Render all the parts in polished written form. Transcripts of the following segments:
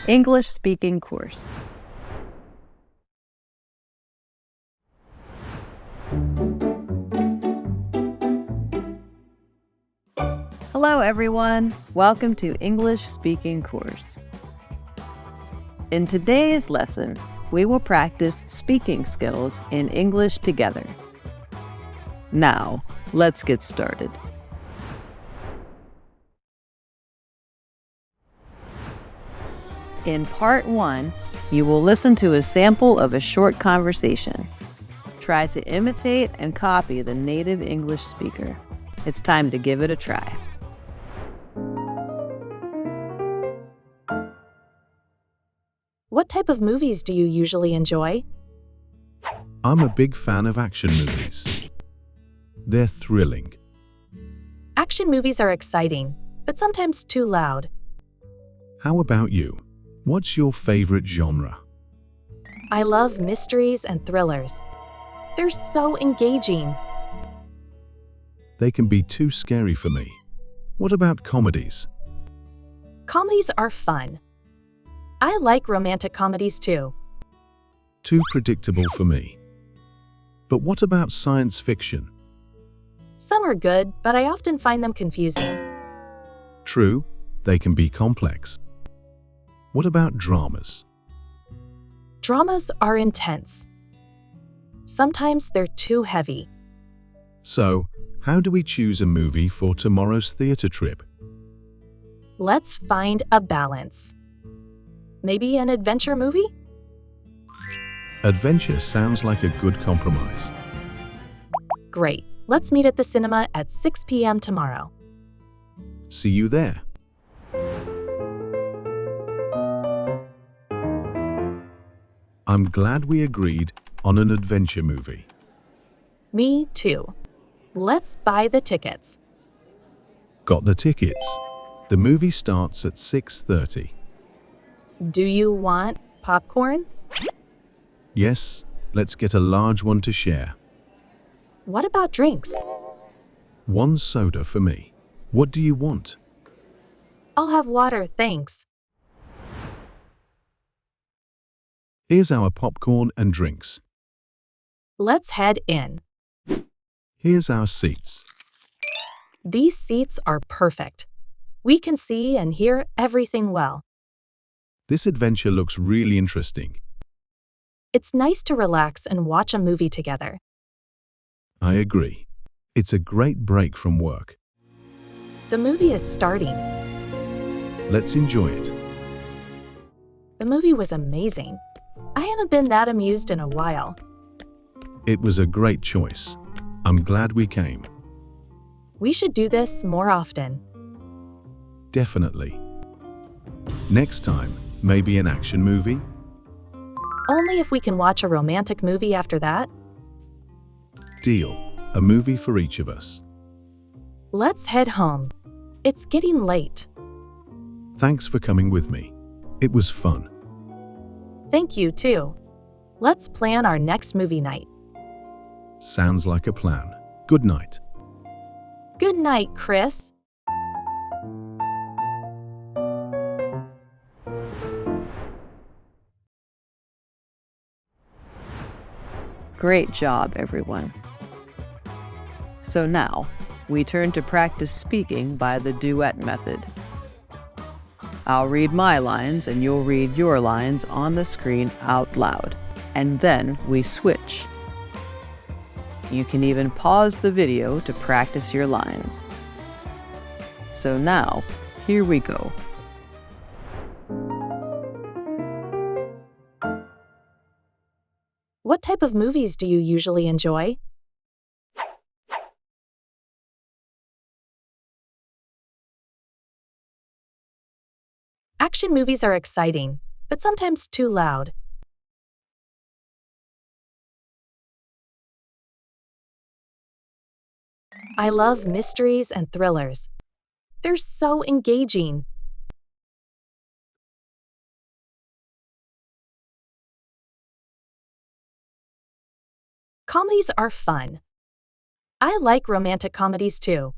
English speaking course. Hello everyone, welcome to English speaking course. In today's lesson, we will practice speaking skills in English together. Now, let's get started. In part 1, you will listen to a sample of a short conversation. Try to imitate and copy the native English speaker. It's time to give it a try. What type of movies do you usually enjoy? I'm a big fan of action movies. They're thrilling. Action movies are exciting, but sometimes too loud. How about you? What's your favorite genre? I love mysteries and thrillers. They're so engaging. They can be too scary for me. What about comedies? Comedies are fun. I like romantic comedies too. Too predictable for me. But what about science fiction? Some are good, but I often find them confusing. True, they can be complex. What about dramas? Dramas are intense. Sometimes they're too heavy. So, how do we choose a movie for tomorrow's theater trip? Let's find a balance. Maybe an adventure movie? Adventure sounds like a good compromise. Great. Let's meet at the cinema at 6 p.m. tomorrow. See you there. I'm glad we agreed on an adventure movie. Me too. Let's buy the tickets. Got the tickets. The movie starts at 6:30. Do you want popcorn? Yes, let's get a large one to share. What about drinks? One soda for me. What do you want? I'll have water, thanks. Here's our popcorn and drinks. Let's head in. Here's our seats. These seats are perfect. We can see and hear everything well. This adventure looks really interesting. It's nice to relax and watch a movie together. I agree. It's a great break from work. The movie is starting. Let's enjoy it. The movie was amazing. I haven't been that amused in a while. It was a great choice. I'm glad we came. We should do this more often. Definitely. Next time, maybe an action movie? Only if we can watch a romantic movie after that. Deal. A movie for each of us. Let's head home. It's getting late. Thanks for coming with me. It was fun. Thank you, too. Let's plan our next movie night. Sounds like a plan. Good night. Good night, Chris. Great job, everyone. So now, we turn to practice speaking by the duet method. I'll read my lines and you'll read your lines on the screen out loud, and then we switch. You can even pause the video to practice your lines. So now, here we go. What type of movies do you usually enjoy? Action movies are exciting, but sometimes too loud. I love mysteries and thrillers. They're so engaging. Comedies are fun. I like romantic comedies too.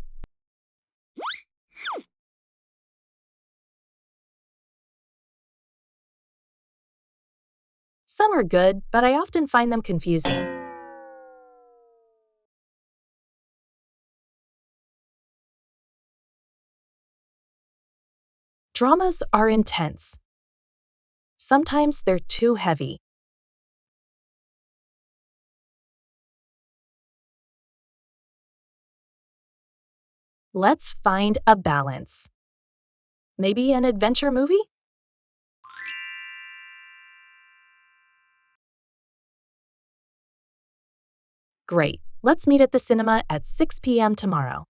Some are good, but I often find them confusing. Dramas are intense. Sometimes they're too heavy. Let's find a balance. Maybe an adventure movie? Great. Let's meet at the cinema at 6 p.m. tomorrow.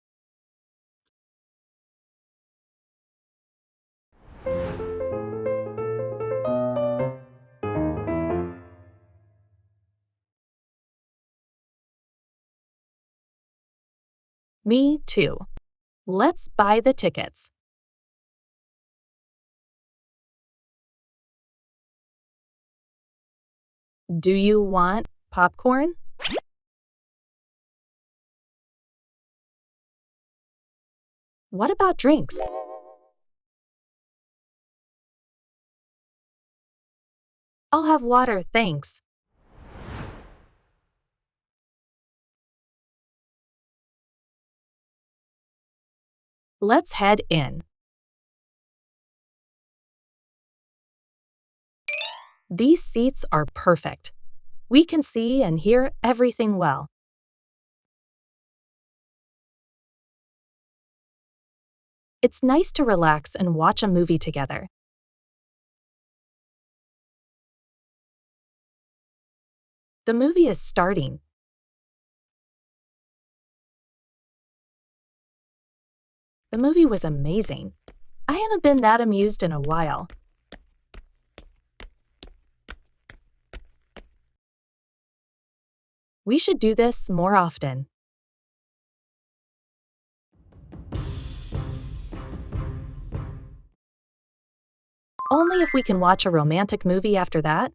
Me too. Let's buy the tickets. Do you want popcorn? What about drinks? I'll have water, thanks. Let's head in. These seats are perfect. We can see and hear everything well. It's nice to relax and watch a movie together. The movie is starting. The movie was amazing. I haven't been that amused in a while. We should do this more often. Only if we can watch a romantic movie after that.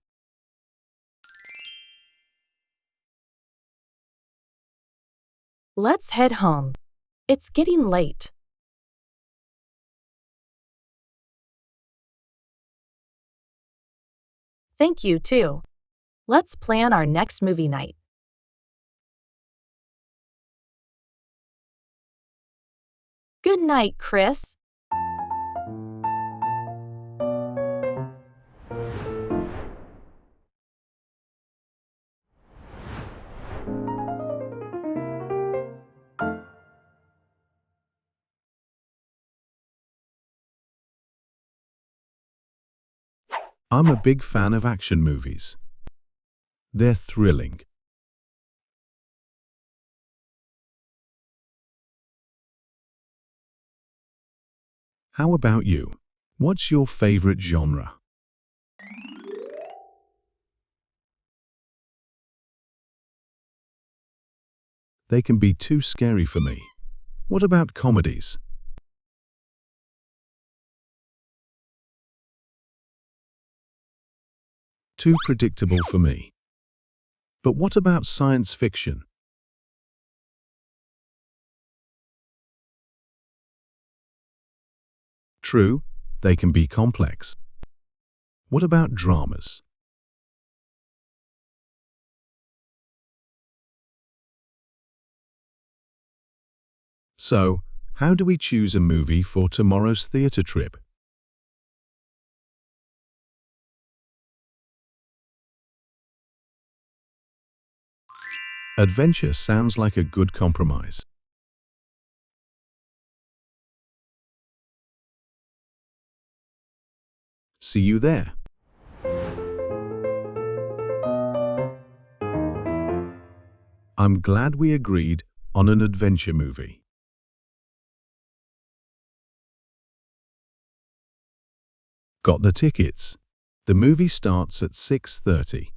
Let's head home. It's getting late. Thank you, too. Let's plan our next movie night. Good night, Chris. I'm a big fan of action movies. They're thrilling. How about you? What's your favorite genre? They can be too scary for me. What about comedies? Too predictable for me. But what about science fiction? True, they can be complex. What about dramas? So, how do we choose a movie for tomorrow's theatre trip? Adventure sounds like a good compromise. See you there. I'm glad we agreed on an adventure movie. Got the tickets. The movie starts at 6:30.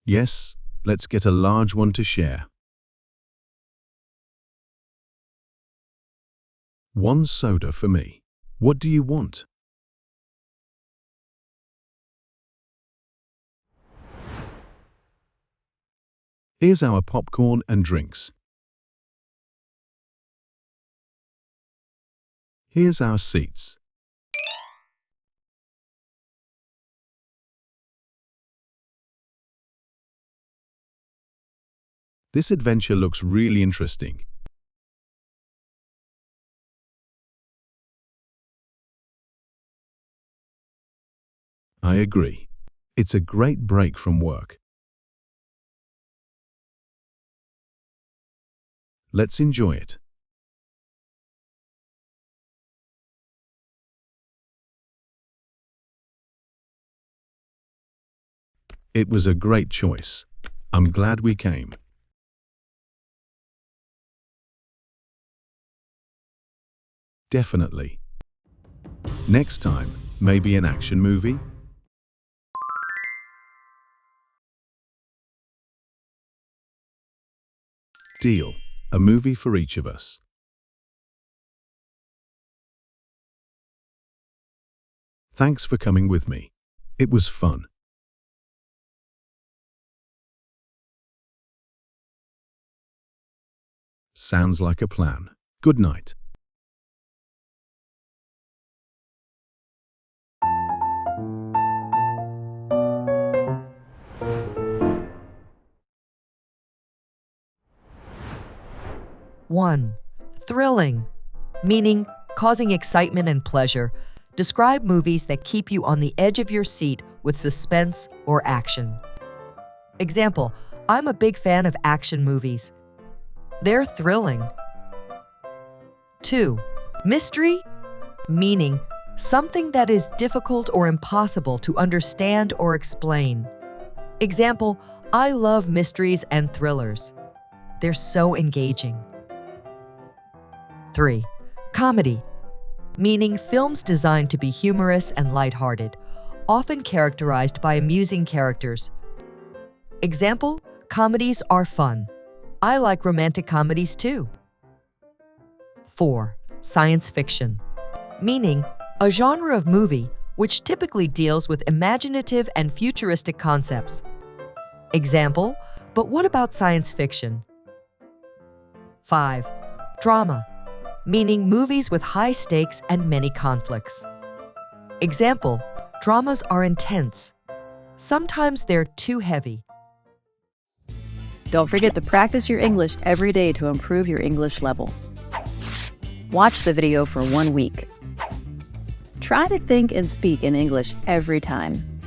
Yes, let's get a large one to share. One soda for me. What do you want? Here's our popcorn and drinks. Here's our seats. This adventure looks really interesting. I agree. It's a great break from work. Let's enjoy it. It was a great choice. I'm glad we came. Definitely. Next time, maybe an action movie? Deal. A movie for each of us. Thanks for coming with me. It was fun. Sounds like a plan. Good night. One, thrilling, meaning causing excitement and pleasure. Describe movies that keep you on the edge of your seat with suspense or action. Example, I'm a big fan of action movies. They're thrilling. 2, mystery, meaning something that is difficult or impossible to understand or explain. Example, I love mysteries and thrillers. They're so engaging. 3, comedy, meaning films designed to be humorous and lighthearted, often characterized by amusing characters. Example, comedies are fun. I like romantic comedies too. 4, science fiction, meaning a genre of movie which typically deals with imaginative and futuristic concepts. Example, but what about science fiction? 5, drama, meaning movies with high stakes and many conflicts. Example, dramas are intense. Sometimes they're too heavy. Don't forget to practice your English every day to improve your English level. Watch the video for 1 week. Try to think and speak in English every time.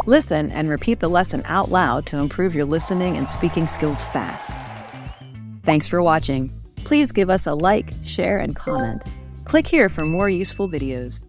Listen and repeat the lesson out loud to improve your listening and speaking skills fast. Thanks for watching. Please give us a like, share, and comment. Click here for more useful videos.